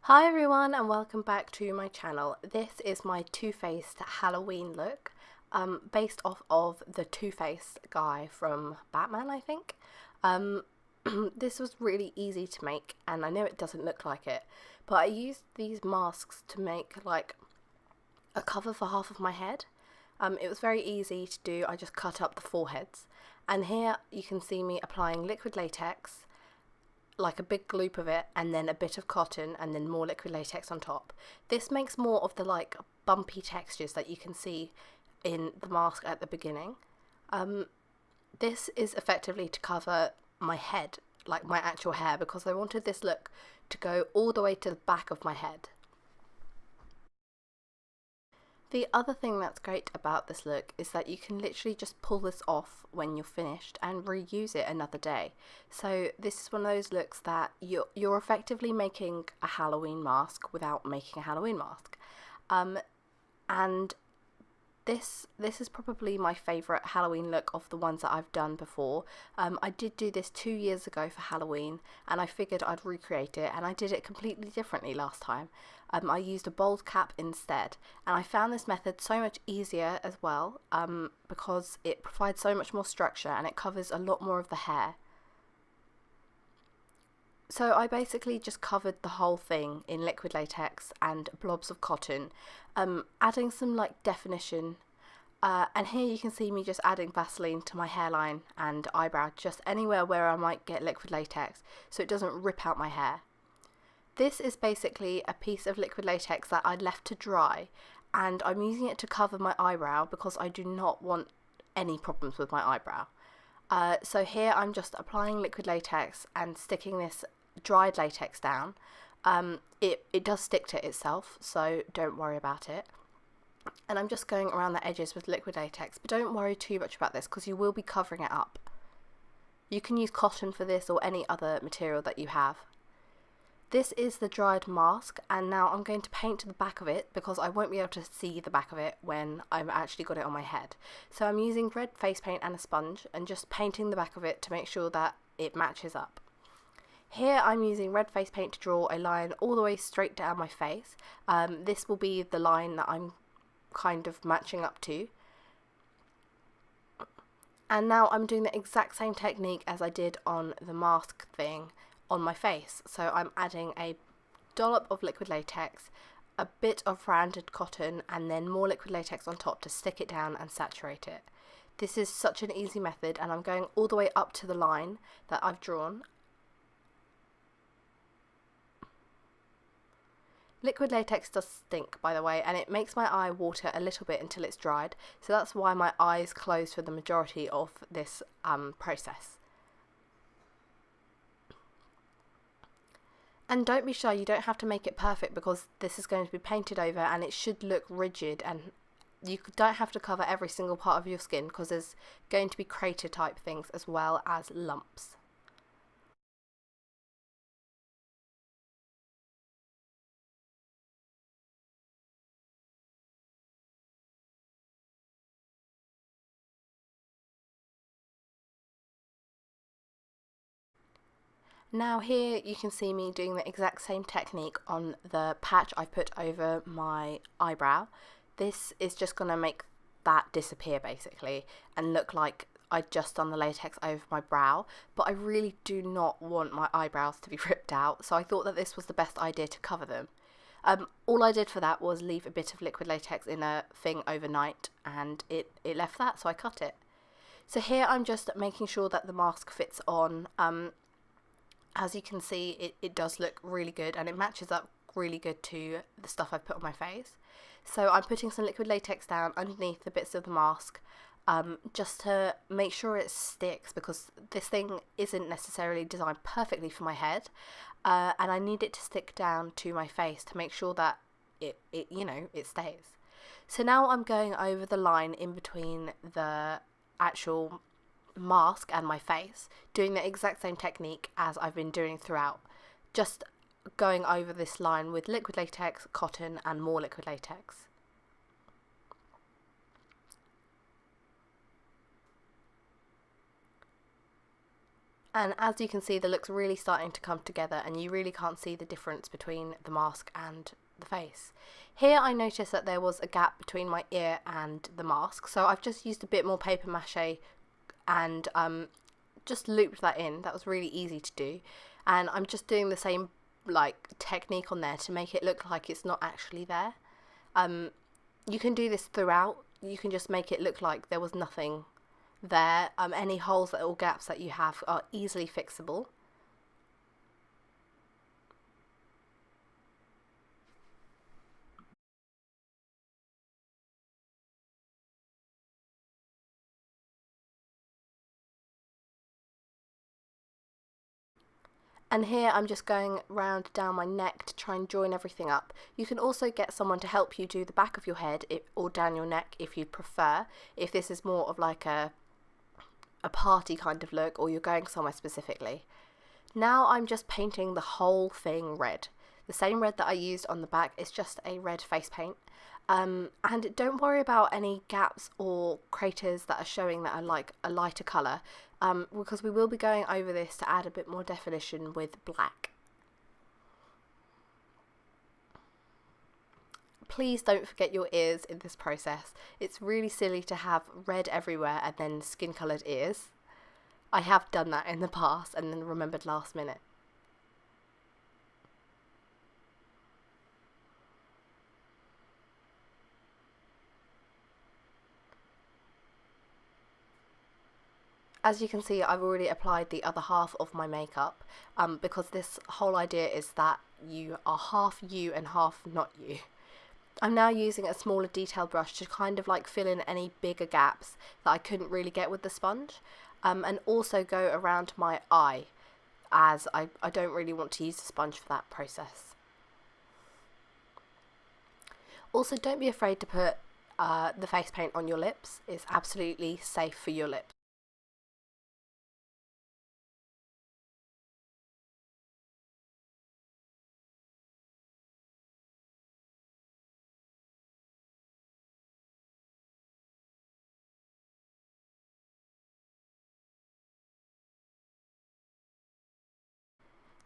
Hi everyone and welcome back to my channel. This is my Two-Faced Halloween look, based off of the Two-Faced guy from Batman, I think. This was really easy to make, and I know it doesn't look like it, but I used these masks to make like a cover for half of my head. It was very easy to do. I just cut up the foreheads, and here you can see me applying liquid latex, like a big gloop of it, and then a bit of cotton, and then more liquid latex on top. This makes more of the like bumpy textures that you can see in the mask at the beginning. This is effectively to cover my head, like my actual hair, because I wanted this look to go all the way to the back of my head. The other thing that's great about this look is that you can literally just pull this off when you're finished and reuse it another day. So this is one of those looks that you're effectively making a Halloween mask without making a Halloween mask. And this is probably my favourite Halloween look of the ones that I've done before. I did do this 2 years ago for Halloween, and I figured I'd recreate it, and I did it completely differently last time. I used a bold cap instead, and I found this method so much easier as well, because it provides so much more structure and it covers a lot more of the hair. So I basically just covered the whole thing in liquid latex and blobs of cotton, adding some like definition, and here you can see me just adding Vaseline to my hairline and eyebrow, just anywhere where I might get liquid latex so it doesn't rip out my hair. This is basically a piece of liquid latex that I'd left to dry, and I'm using it to cover my eyebrow because I do not want any problems with my eyebrow. So here I'm just applying liquid latex and sticking this dried latex down. It does stick to itself, so don't worry about it. And I'm just going around the edges with liquid latex, but don't worry too much about this because you will be covering it up. You can use cotton for this or any other material that you have. This is the dried mask, and now I'm going to paint the back of it because I won't be able to see the back of it when I've actually got it on my head. So I'm using red face paint and a sponge and just painting the back of it to make sure that it matches up. Here I'm using red face paint to draw a line all the way straight down my face. This will be the line that I'm kind of matching up to. And now I'm doing the exact same technique as I did on the mask thing on my face. So I'm adding a dollop of liquid latex, a bit of rounded cotton, and then more liquid latex on top to stick it down and saturate it. This is such an easy method, and I'm going all the way up to the line that I've drawn. Liquid latex does stink, by the way, and it makes my eye water a little bit until it's dried, so that's why my eyes close for the majority of this process. And don't be shy, you don't have to make it perfect because this is going to be painted over and it should look rigid, and you don't have to cover every single part of your skin because there's going to be crater type things as well as lumps. Now here you can see me doing the exact same technique on the patch I put over my eyebrow. This is just going to make that disappear basically and look like I'd just done the latex over my brow, but I really do not want my eyebrows to be ripped out, so I thought that this was the best idea to cover them. All I did for that was leave a bit of liquid latex in a thing overnight, and it left that, so I cut it. So here I'm just making sure that the mask fits on. As you can see, it does look really good and it matches up really good to the stuff I've put on my face. So I'm putting some liquid latex down underneath the bits of the mask, just to make sure it sticks, because this thing isn't necessarily designed perfectly for my head, and I need it to stick down to my face to make sure that it stays. So now I'm going over the line in between the actual mask and my face, doing the exact same technique as I've been doing throughout, just going over this line with liquid latex, cotton, and more liquid latex. And as you can see, the look's really starting to come together, and you really can't see the difference between the mask and the face. Here I noticed that there was a gap between my ear and the mask, so I've just used a bit more paper mache and just looped that in. That was really easy to do, and I'm just doing the same like technique on there to make it look like it's not actually there. You can do this throughout. You can just make it look like there was nothing there. Any holes or gaps that you have are easily fixable. And here I'm just going round down my neck to try and join everything up. You can also get someone to help you do the back of your head or down your neck if you prefer, if this is more of like a party kind of look or you're going somewhere specifically. Now I'm just painting the whole thing red. The same red that I used on the back is just a red face paint. And don't worry about any gaps or craters that are showing that are like a lighter colour, because we will be going over this to add a bit more definition with black. Please don't forget your ears in this process. It's really silly to have red everywhere and then skin coloured ears. I have done that in the past and then remembered last minute. As you can see, I've already applied the other half of my makeup, because this whole idea is that you are half you and half not you. I'm now using a smaller detail brush to kind of like fill in any bigger gaps that I couldn't really get with the sponge, and also go around my eye, as I don't really want to use the sponge for that process. Also, don't be afraid to put the face paint on your lips. It's absolutely safe for your lips.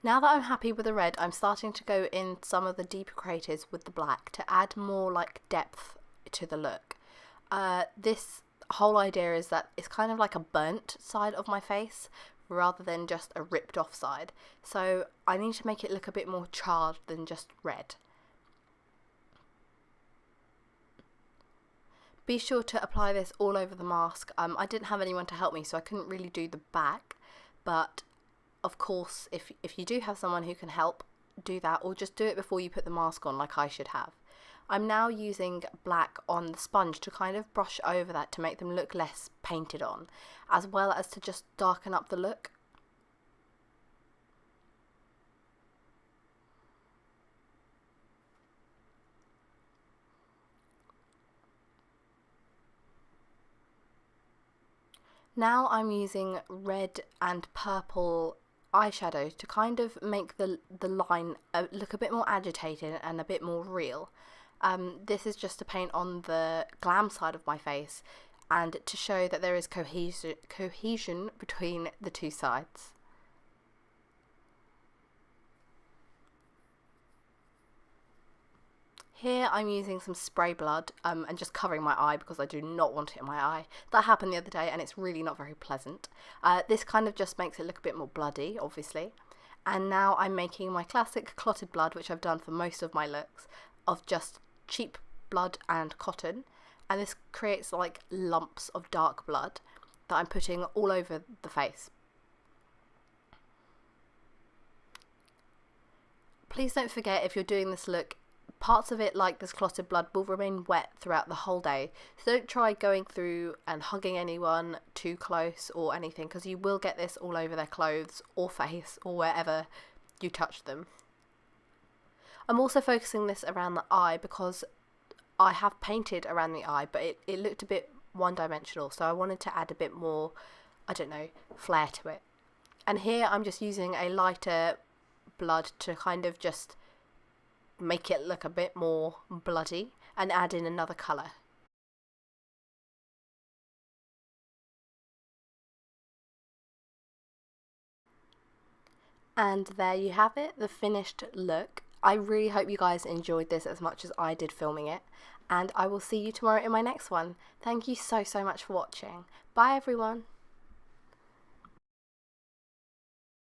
Now that I'm happy with the red, I'm starting to go in some of the deeper craters with the black to add more like depth to the look. This whole idea is that it's kind of like a burnt side of my face rather than just a ripped off side. So I need to make it look a bit more charred than just red. Be sure to apply this all over the mask. I didn't have anyone to help me, so I couldn't really do the back, but of course, if you do have someone who can help, do that, or just do it before you put the mask on like I should have. I'm now using black on the sponge to kind of brush over that to make them look less painted on, as well as to just darken up the look. Now I'm using red and purple eyeshadow to kind of make the line look a bit more agitated and a bit more real. This is just to paint on the glam side of my face and to show that there is cohesion between the two sides. Here I'm using some spray blood and just covering my eye because I do not want it in my eye. That happened the other day and it's really not very pleasant. This kind of just makes it look a bit more bloody, obviously. And now I'm making my classic clotted blood, which I've done for most of my looks, of just cheap blood and cotton. And this creates like lumps of dark blood that I'm putting all over the face. Please don't forget, if you're doing this look, parts of it, like this clotted blood, will remain wet throughout the whole day, so don't try going through and hugging anyone too close or anything, because you will get this all over their clothes or face or wherever you touch them. I'm also focusing this around the eye because I have painted around the eye, but it looked a bit one-dimensional, so I wanted to add a bit more, I don't know, flair to it. And here I'm just using a lighter blood to kind of just make it look a bit more bloody and add in another colour. And there you have it, the finished look. I really hope you guys enjoyed this as much as I did filming it, and I will see you tomorrow in my next one. Thank you so much for watching. Bye everyone.